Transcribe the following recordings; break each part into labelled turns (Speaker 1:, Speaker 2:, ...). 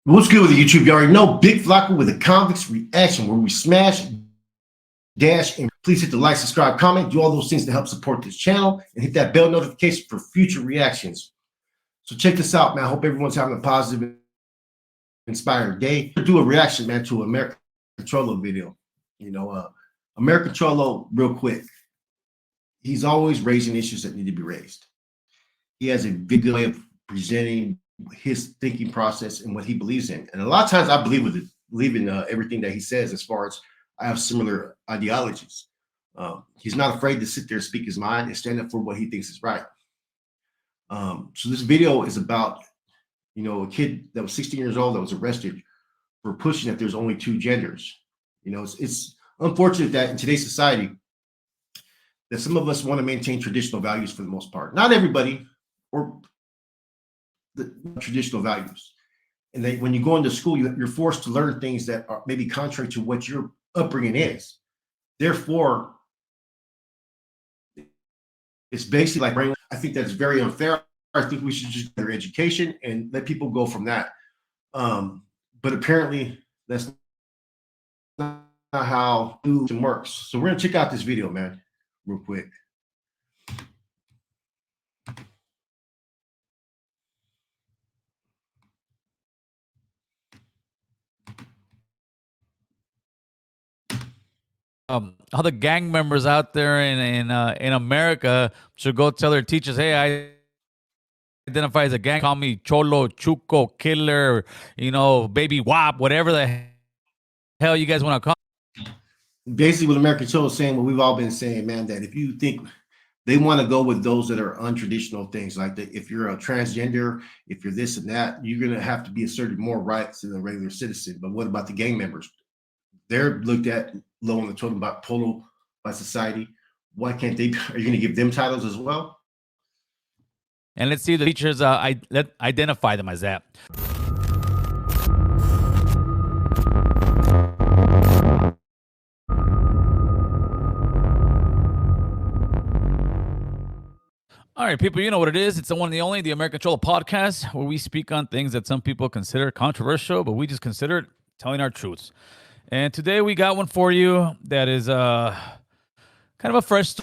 Speaker 1: What's good with the YouTube? You already know Big Flocka with a convicts reaction where we smash, dash, and please hit the like, subscribe, comment, do all those things to help support this channel and hit that bell notification for future reactions. So check this out, man. I hope everyone's having a positive, inspiring day. Do a reaction, man, to American Cholo video. American Cholo, real quick. He's always raising issues that need to be raised. He has a big way of presenting his thinking process and what he believes in. And a lot of times I believe in everything that he says, as far as I have similar ideologies. He's not afraid to sit there and speak his mind and stand up for what he thinks is right. So this video is about, a kid that was 16 years old that was arrested for pushing that there's only two genders. It's unfortunate that in today's society that some of us want to maintain traditional values for the most part. Not everybody, or the traditional values. And then when you go into school, you're forced to learn things that are maybe contrary to what your upbringing is. Therefore, it's basically like, I think that's very unfair. I think we should just get their education and let people go from that. But apparently that's not how it works. So we're gonna check out this video, man, real quick.
Speaker 2: All the gang members out there in America should go tell their teachers, hey, I identify as a gang, call me Cholo, Chuco, Killer, Baby Wop, whatever the hell you guys want to call.
Speaker 1: Basically what American Cholo is saying, what we've all been saying, man, that if you think they want to go with those that are untraditional things, like that, if you're a transgender, if you're this and that, you're going to have to be asserted more rights than a regular citizen. But what about the gang members? They're looked at low on the totem pole by society. Why can't they? Are you going to give them titles as well?
Speaker 2: And let's see the teachers identify them as that. All right, people, you know what it is. It's the one and the only, the American Cholo podcast, where we speak on things that some people consider controversial, but we just consider it telling our truths. And today we got one for you that is kind of a fresh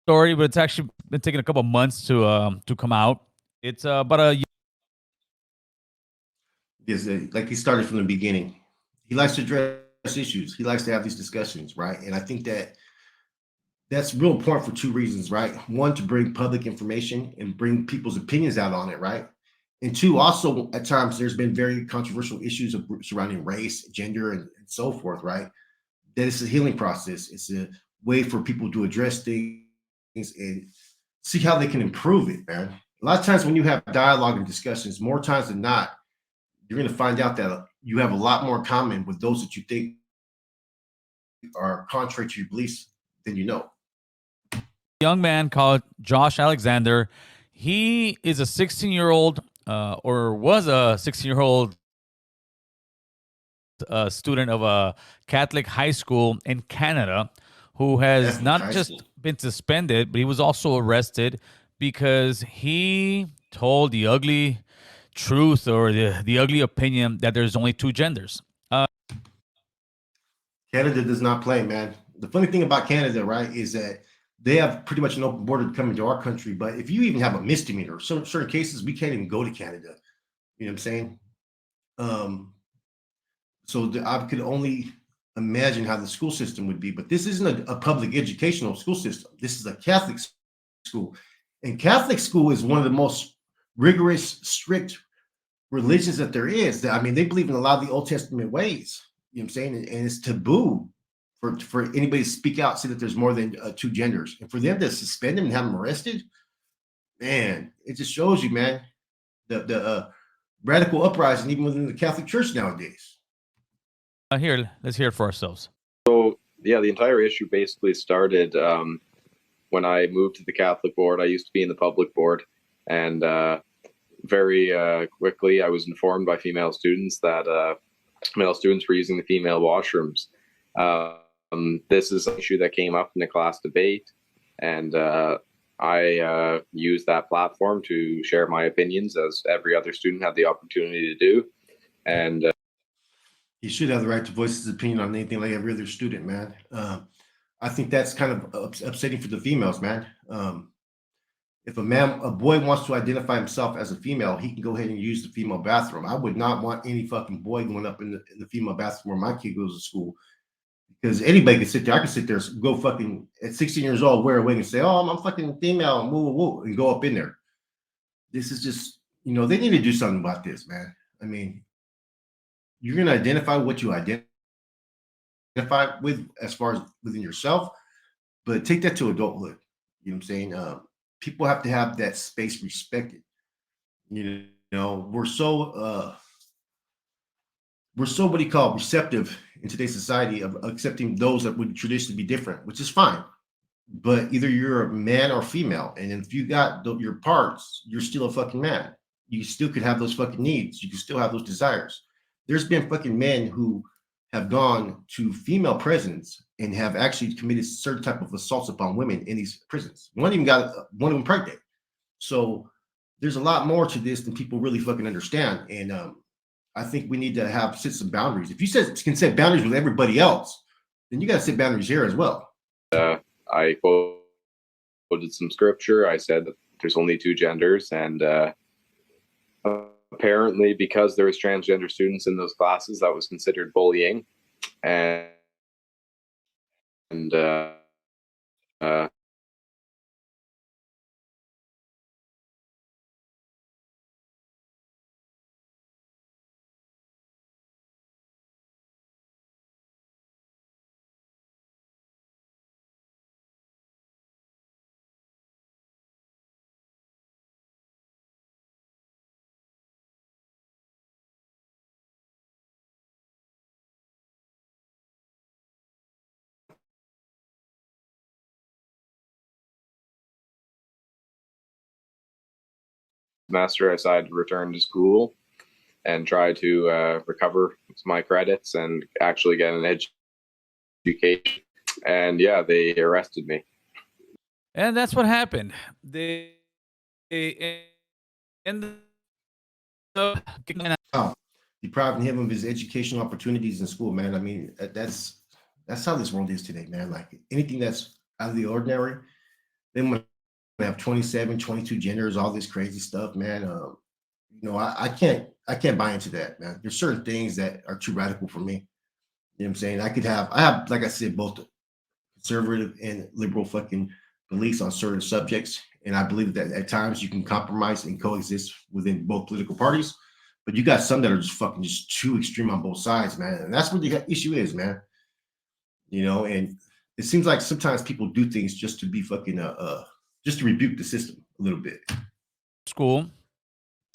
Speaker 2: story, but it's actually been taking a couple of months to come out. It's about a...
Speaker 1: Yes, like he started from the beginning. He likes to address issues. He likes to have these discussions, right? And I think that that's real important for two reasons, right? One, to bring public information and bring people's opinions out on it, right? And two, also at times there's been very controversial issues surrounding race, gender, and so forth, right? That it's a healing process. It's a way for people to address things and see how they can improve it, man. A lot of times when you have dialogue and discussions, more times than not, you're going to find out that you have a lot more in common with those that you think are contrary to your beliefs than you know.
Speaker 2: Young man called Josh Alexander. He is a 16-year-old or was a 16-year-old student of a Catholic high school in Canada who has not just been suspended, but he was also arrested because he told the ugly truth or the ugly opinion that there's only two genders.
Speaker 1: Canada does not play, man. The funny thing about Canada, right, is that they have pretty much an open border to come into our country. But if you even have a misdemeanor, certain cases, we can't even go to Canada. You know what I'm saying? So I could only imagine how the school system would be. But this isn't a public educational school system. This is a Catholic school. And Catholic school is one of the most rigorous, strict religions that there is. I mean, they believe in a lot of the Old Testament ways. You know what I'm saying? And it's taboo for anybody to speak out, say that there's more than two genders. And for them to suspend him and have him arrested, man, it just shows you, man, the radical uprising even within the Catholic Church nowadays.
Speaker 2: Here, let's hear it for ourselves.
Speaker 3: So, yeah, the entire issue basically started when I moved to the Catholic board. I used to be in the public board, and very quickly I was informed by female students that male students were using the female washrooms. This is an issue that came up in the class debate, and I used that platform to share my opinions, as every other student had the opportunity to do. And
Speaker 1: He should have the right to voice his opinion on anything like every other student, man. I think that's kind of upsetting for the females, man. If a boy wants to identify himself as a female, he can go ahead and use the female bathroom. I would not want any fucking boy going up in the female bathroom where my kid goes to school, because anybody can sit there. I can sit there, go fucking at 16 years old, wear a wig and say, "Oh, I'm fucking female," and woo, woo, woo, and go up in there. This is just, they need to do something about this, man. I mean, you're gonna identify what you identify with as far as within yourself, but take that to adulthood. You know what I'm saying? People have to have that space respected. You know, we're so what do you call receptive in today's society of accepting those that would traditionally be different, which is fine. But either you're a man or female, and if you got your parts, you're still a fucking man. You still could have those fucking needs. You can still have those desires. There's been fucking men who have gone to female prisons and have actually committed certain type of assaults upon women in these prisons. One even got one of them pregnant. So there's a lot more to this than people really fucking understand. And I think we need to set some boundaries. If you can set boundaries with everybody else, then you got to set boundaries here as well.
Speaker 3: I quoted some scripture. I said that there's only two genders, and apparently because there was transgender students in those classes, that was considered bullying. And semester, I decided to return to school and try to recover my credits and actually get an education. And yeah, they arrested me.
Speaker 2: And that's what happened. They ended up
Speaker 1: Depriving him of his educational opportunities in school, man. I mean, that's how this world is today, man. Like anything that's out of the ordinary, they want to have 27, 22 genders, all this crazy stuff, man. I can't buy into that, man. There's certain things that are too radical for me. You know what I'm saying? I have, like I said, both conservative and liberal fucking beliefs on certain subjects. And I believe that at times you can compromise and coexist within both political parties. But you got some that are just too extreme on both sides, man. And that's what the issue is, man. And it seems like sometimes people do things just to be fucking just to rebuke the system a little bit.
Speaker 2: school,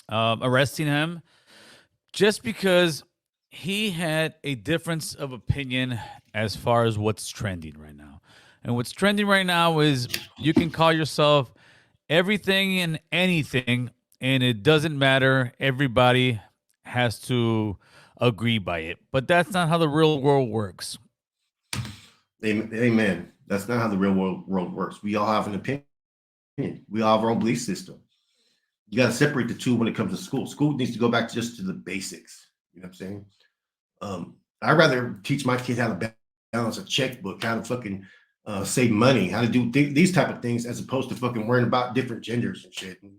Speaker 2: arresting him just because he had a difference of opinion as far as what's trending right now. And what's trending right now is you can call yourself everything and anything, and it doesn't matter. Everybody has to agree by it. But that's not how the real world works.
Speaker 1: Amen. That's not how the real world works. We all have an opinion. We all have our own belief system. You got to separate the two when it comes to school. School needs to go back just to the basics. You know what I'm saying? I'd rather teach my kid how to balance a checkbook, how to fucking save money, how to do these type of things, as opposed to fucking worrying about different genders and shit. And,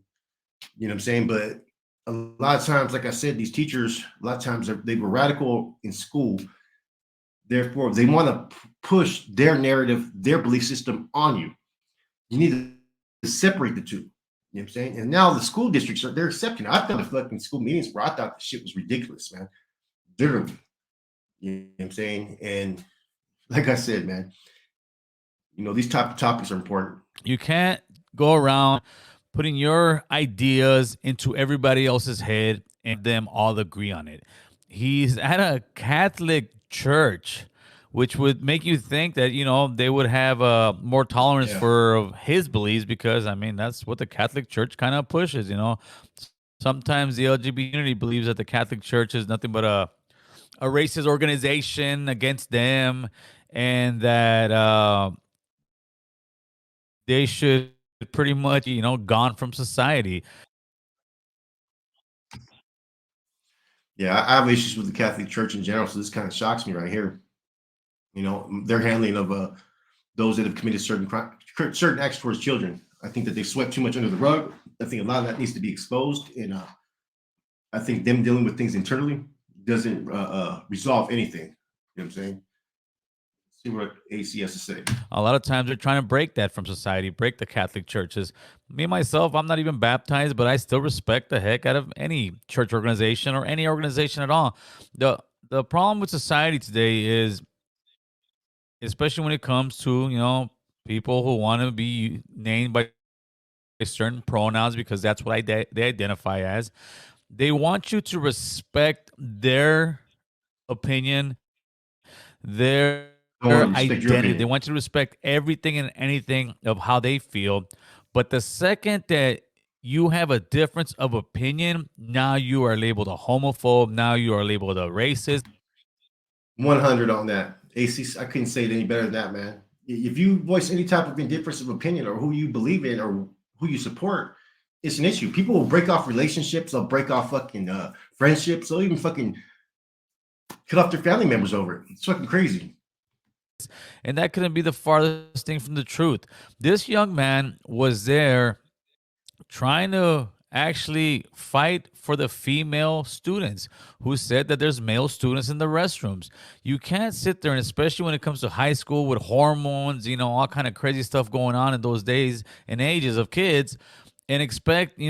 Speaker 1: you know what I'm saying? But a lot of times, like I said, these teachers, a lot of times they were radical in school. Therefore, they want to push their narrative, their belief system on you. You need to separate the two. You know what I'm saying? And now the school districts they're accepting. I've done fucking school meetings where I thought the shit was ridiculous, man. Literally. You know what I'm saying? And like I said, man, these type of topics are important.
Speaker 2: You can't go around putting your ideas into everybody else's head and them all agree on it. He's at a Catholic church, which would make you think that, they would have more tolerance for his beliefs, because, I mean, that's what the Catholic Church kind of pushes, Sometimes the LGBT community believes that the Catholic Church is nothing but a racist organization against them, and that they should pretty much, gone from society.
Speaker 1: Yeah, I have issues with the Catholic Church in general, so this kind of shocks me right here. You know, their handling of those that have committed certain acts towards children. I think that they swept too much under the rug. I think a lot of that needs to be exposed, and I think them dealing with things internally doesn't resolve anything. You know what I'm saying? See what AC has to say.
Speaker 2: A lot of times they're trying to break that from society, break the Catholic churches. Me myself, I'm not even baptized, but I still respect the heck out of any church organization or any organization at all. The problem with society today is, especially when it comes to, people who want to be named by certain pronouns because that's what they identify as. They want you to respect their opinion, their
Speaker 1: I want to respect your
Speaker 2: identity. They
Speaker 1: opinion.
Speaker 2: want you to respect everything and anything of how they feel. But the second that you have a difference of opinion, now you are labeled a homophobe. Now you are labeled a racist.
Speaker 1: 100 on that. AC, I couldn't say it any better than that, man. If you voice any type of indifference of opinion or who you believe in or who you support, it's an issue. People will break off relationships. They'll break off fucking friendships. They'll even fucking cut off their family members over it. It's fucking crazy.
Speaker 2: And that couldn't be the farthest thing from the truth. This young man was there trying to actually fight for the female students who said that there's male students in the restrooms. You can't sit there, and especially when it comes to high school with hormones, all kind of crazy stuff going on in those days and ages of kids, and expect,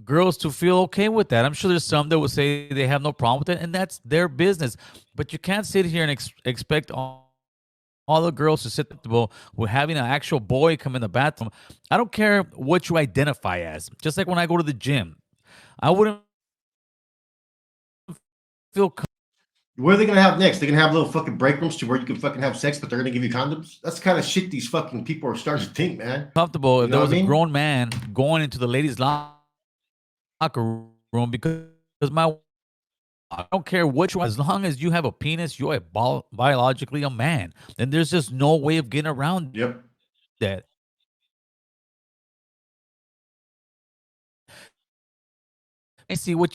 Speaker 2: girls to feel okay with that. I'm sure there's some that will say they have no problem with it, and that's their business. But you can't sit here and expect all the girls to sit comfortable with having an actual boy come in the bathroom. I don't care what you identify as. Just like when I go to the gym, I wouldn't feel
Speaker 1: What are they gonna have next? They're gonna have little fucking break rooms to where you can fucking have sex, but they're gonna give you condoms. That's the kind of shit these fucking people are starting to think, man.
Speaker 2: comfortable
Speaker 1: You
Speaker 2: if
Speaker 1: know
Speaker 2: there
Speaker 1: what
Speaker 2: was
Speaker 1: I
Speaker 2: a
Speaker 1: mean?
Speaker 2: grown man going into the ladies' locker room because my I don't care which one. As long as you have a penis, you're biologically a man. And there's just no way of getting around
Speaker 1: Yep.
Speaker 2: that. I see what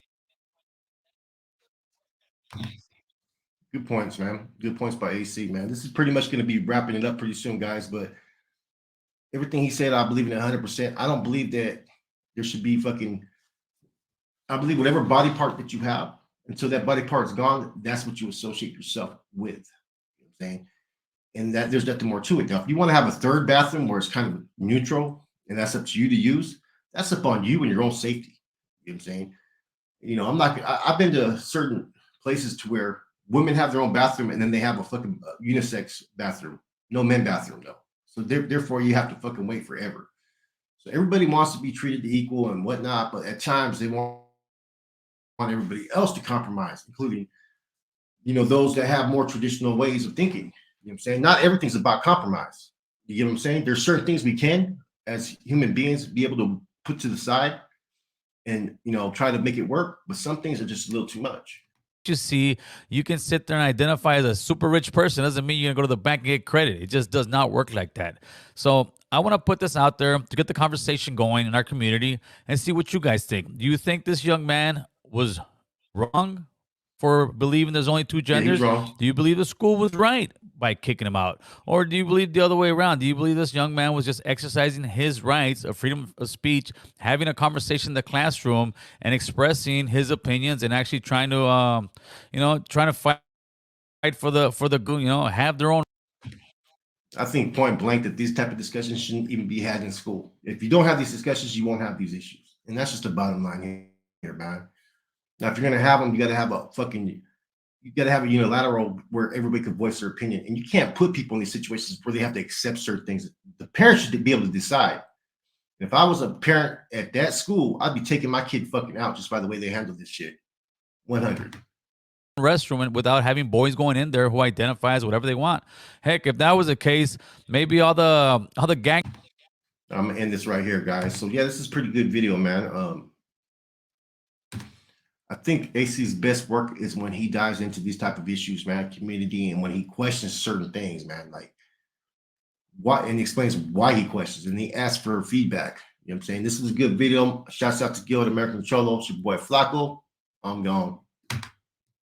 Speaker 1: Good points, man. Good points by AC, man. This is pretty much gonna be wrapping it up pretty soon, guys. But everything he said, I believe in 100%. I don't believe that there should be fucking. I believe whatever body part that you have, until that body part's gone, that's what you associate yourself with. You know what I'm saying? And that there's nothing more to it. Now, if you want to have a third bathroom where it's kind of neutral and that's up to you to use, that's up on you and your own safety. You know what I'm saying? I'm not. I've been to certain places to where women have their own bathroom and then they have a fucking unisex bathroom, no men bathroom though. So therefore, you have to fucking wait forever. So everybody wants to be treated equal and whatnot, but at times they want everybody else to compromise, including those that have more traditional ways of thinking. You know what I'm saying? Not everything's about compromise. You get what I'm saying? There's certain things we can, as human beings, be able to put to the side and try to make it work, but some things are just a little too much.
Speaker 2: you see, you can sit there and identify as a super rich person. Doesn't mean you're going to go to the bank and get credit. It just does not work like that. So I want to put this out there to get the conversation going in our community and see what you guys think. Do you think this young man was wrong for believing there's only two
Speaker 1: Yeah, he's
Speaker 2: genders?
Speaker 1: wrong.
Speaker 2: Do you believe the school was right by kicking him out? Or do you believe the other way around? Do you believe this young man was just exercising his rights of freedom of speech, having a conversation in the classroom and expressing his opinions and actually trying to, fight for the have their own.
Speaker 1: I think point blank that these type of discussions shouldn't even be had in school. If you don't have these discussions, you won't have these issues, and that's just the bottom line here, man. Now, if you're gonna have them, you got to have a unilateral where everybody can voice their opinion, and you can't put people in these situations where they have to accept certain things. The parents should be able to decide. If I was a parent at that school, I'd be taking my kid fucking out just by the way they handle this shit. 100.
Speaker 2: Restroom without having boys going in there who identify as whatever they want. Heck, if that was the case, maybe all the gang.
Speaker 1: I'm gonna end this right here, guys. So yeah, this is pretty good video, man. I think AC's best work is when he dives into these type of issues, man, community, and when he questions certain things, man, like why, and he explains why he questions, and he asks for feedback. You know what I'm saying? This is a good video. Shouts out to Guild American Cholo. It's your boy Flacco. I'm gone.